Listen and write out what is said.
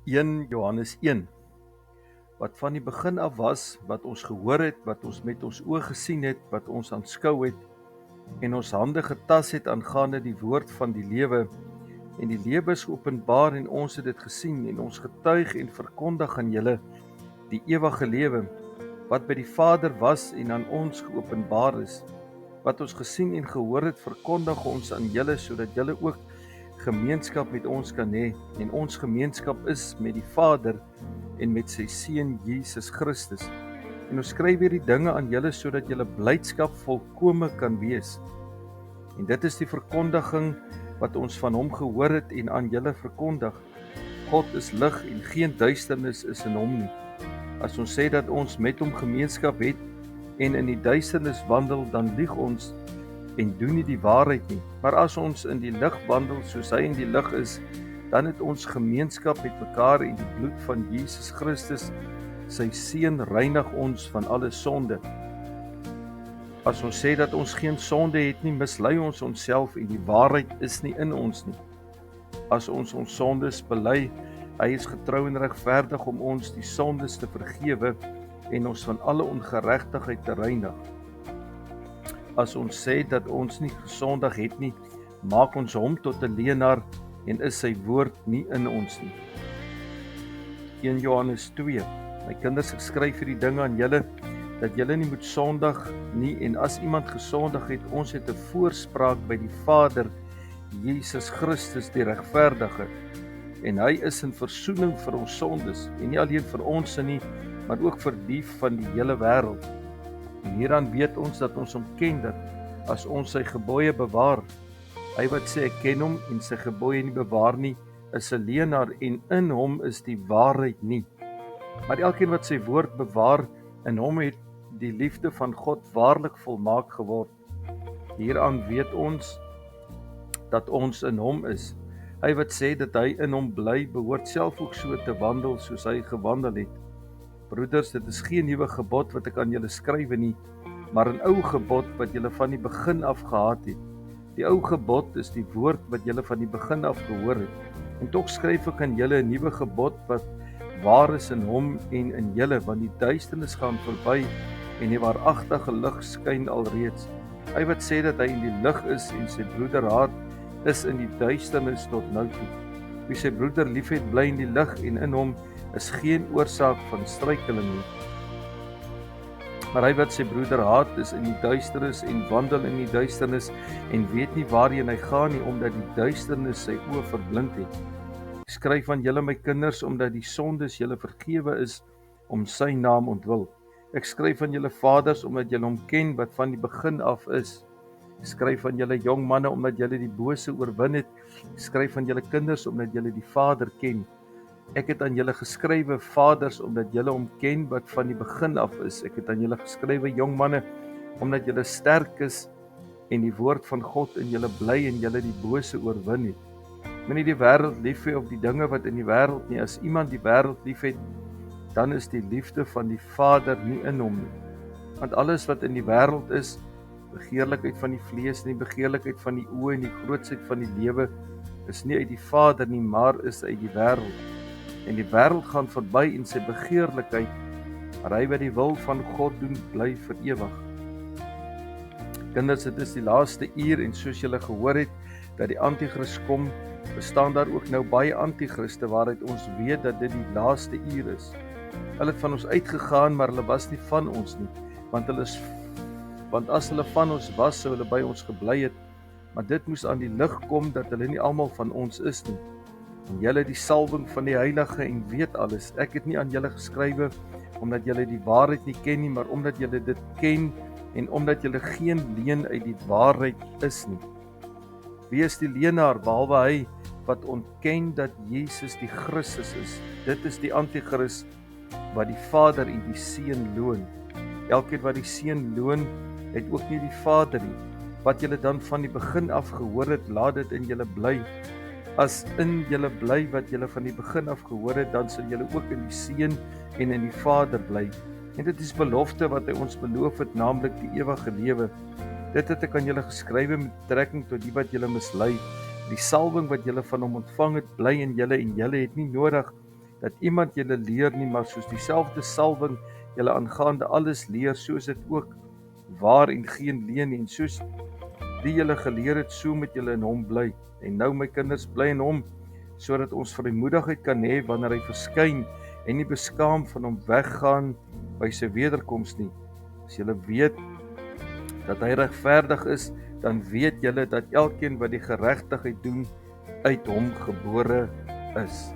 1 Johannes 1, wat van die begin af was, wat ons gehoor het, wat ons met ons oë gesien het, wat ons aanskou het, en ons hande getas het aangaande die woord van die lewe, en die lewe is geopenbaar en ons het dit gesien, en ons getuig en verkondig aan julle die ewige lewe, wat by die Vader was en aan ons geopenbaar is. Wat ons gesien en gehoor het, verkondig ons aan julle, sodat julle ook gemeenskap met ons kan hê, en ons gemeenskap is met die Vader en met sy Seun Jesus Christus. En ons skryf hierdie dinge aan julle sodat julle blydskap volkome kan wees. En dit is die verkondiging wat ons van hom gehoor het en aan julle verkondig. God is lig en geen duisternis is in hom nie. As ons sê dat ons met hom gemeenskap het en in die duisternis wandel, dan lieg ons en doen nie die waarheid nie. Maar as ons in die lig wandel soos hy in die lig is, dan het ons gemeenskap met mekaar, en die bloed van Jesus Christus, sy Seun, reinig ons van alle sonde. As ons sê dat ons geen sonde het nie, mislei ons onsself en die waarheid is nie in ons nie. As ons sondes bely, hy is getrou en regverdig om ons die sondes te vergewe en ons van alle ongeregtigheid te reinig. As ons sê dat ons nie gesondig het nie, maak ons hom tot 'n leienaar en is sy woord nie in ons nie. 1 Johannes 2. My kinders, ek skryf hierdie dinge aan julle, dat julle nie moet sondig nie, en as iemand gesondig het, ons het 'n voorspraak by die Vader, Jesus Christus die regverdige, en hy is in versoening vir ons sondes, en nie alleen vir ons nie, maar ook vir die van die hele wêreld. En hieraan weet ons dat ons hom ken, dat as ons sy gebooie bewaar. Hy wat sê ek ken hom en sy gebooie nie bewaar nie, is 'n leienaar en in hom is die waarheid nie. Maar elkeen wat sy woord bewaar, in hom het die liefde van God waarlik volmaak geword. Hieraan weet ons dat ons in hom is. Hy wat sê dat hy in hom bly, behoort self ook so te wandel soos hy gewandel het. Broeders, dit is geen nuwe gebod wat ek aan julle skrywe nie, maar 'n ou gebod wat julle van die begin af gehad het. Die ou gebod is die woord wat julle van die begin af gehoor het. En tog skryf ek aan julle 'n nuwe gebod wat waar is in hom en in julle, want die duisternis gaan verby en die waaragtige lig skyn alreeds. Hy wat sê dat hy in die lig is en sy broeder haat, is in die duisternis tot nou toe. Wie sy broeder liefhet, bly in die lig en in hom is geen oorsaak van struikeling nie. Maar hy wat sy broeder haat, is in die duisternis en wandel in die duisternis en weet nie waarheen hy gaan nie, omdat die duisternis sy oë verblind het. Ek skryf aan julle, my kinders, omdat die sondes julle vergewe is om sy naam ontwil. Ek skryf aan julle vaders, omdat julle hom ken wat van die begin af is. Ek skryf aan julle jong manne, omdat julle die bose oorwin het. Ek skryf aan julle kinders, omdat julle die Vader ken. Ek het aan julle geskrywe, vaders, omdat julle hom ken wat van die begin af is. Ek het aan julle geskrywe, jong manne, omdat julle sterk is en die woord van God in julle bly en julle die bose oorwin het. Moenie die wêreld lief hê of die dinge wat in die wêreld nie. As iemand die wêreld liefhet, dan is die liefde van die Vader nie in hom nie. Want alles wat in die wêreld is, begeerlikheid van die vlees en die begeerlikheid van die oë en die grootsheid van die lewe, is nie uit die Vader nie, maar is uit die wêreld. En die wêreld gaan verby en sy begeerlikheid, maar hy wat die wil van God doen, bly vir ewig. Kinders, dit is die laaste uur en soos julle gehoor het dat die anti-kris kom, bestaan daar ook nou baie anti-kriste waaruit ons weet dat dit die laaste uur is. Hulle het van ons uitgegaan, maar hulle was nie van ons nie, want as hulle van ons was, sou hulle by ons gebly het, maar dit moes aan die lig kom dat hulle nie almal van ons is nie. En julle die salwing van die Heilige en weet alles. Ek het nie aan julle geskrywe omdat julle die waarheid nie ken nie, maar omdat julle dit ken en omdat julle geen leuen uit die waarheid is nie. Wie is die leienaar behalwe hy wat ontken dat Jesus die Christus is? Dit is die anti-kris wat die Vader en die Seun loon. Elkeen wat die Seun loon, het ook nie die Vader nie. Wat julle dan van die begin af gehoor het, laat dit in julle bly. As in julle bly wat julle van die begin af gehoor het, dan sal julle ook in die Seun en in die Vader bly. En dit is belofte wat hy ons beloof het, naamlik die ewige lewe. Dit het ek aan julle geskrywe met betrekking tot die wat julle mislei. Die salwing wat julle van hom ontvang het, bly in julle en julle het nie nodig dat iemand julle leer nie, maar soos dieselfde salwing julle aangaande alles leer, soos dit ook waar en geen leuen nie, en soos die julle geleer het, so moet julle in hom bly. En nou my kinders, bly in hom, sodat ons vrymoedigheid kan hê wanneer hy verskyn en nie beskaam van hom weggaan by sy wederkoms nie. As julle weet dat hy regverdig is, dan weet julle dat elkeen wat die geregtigheid doen, uit hom gebore is.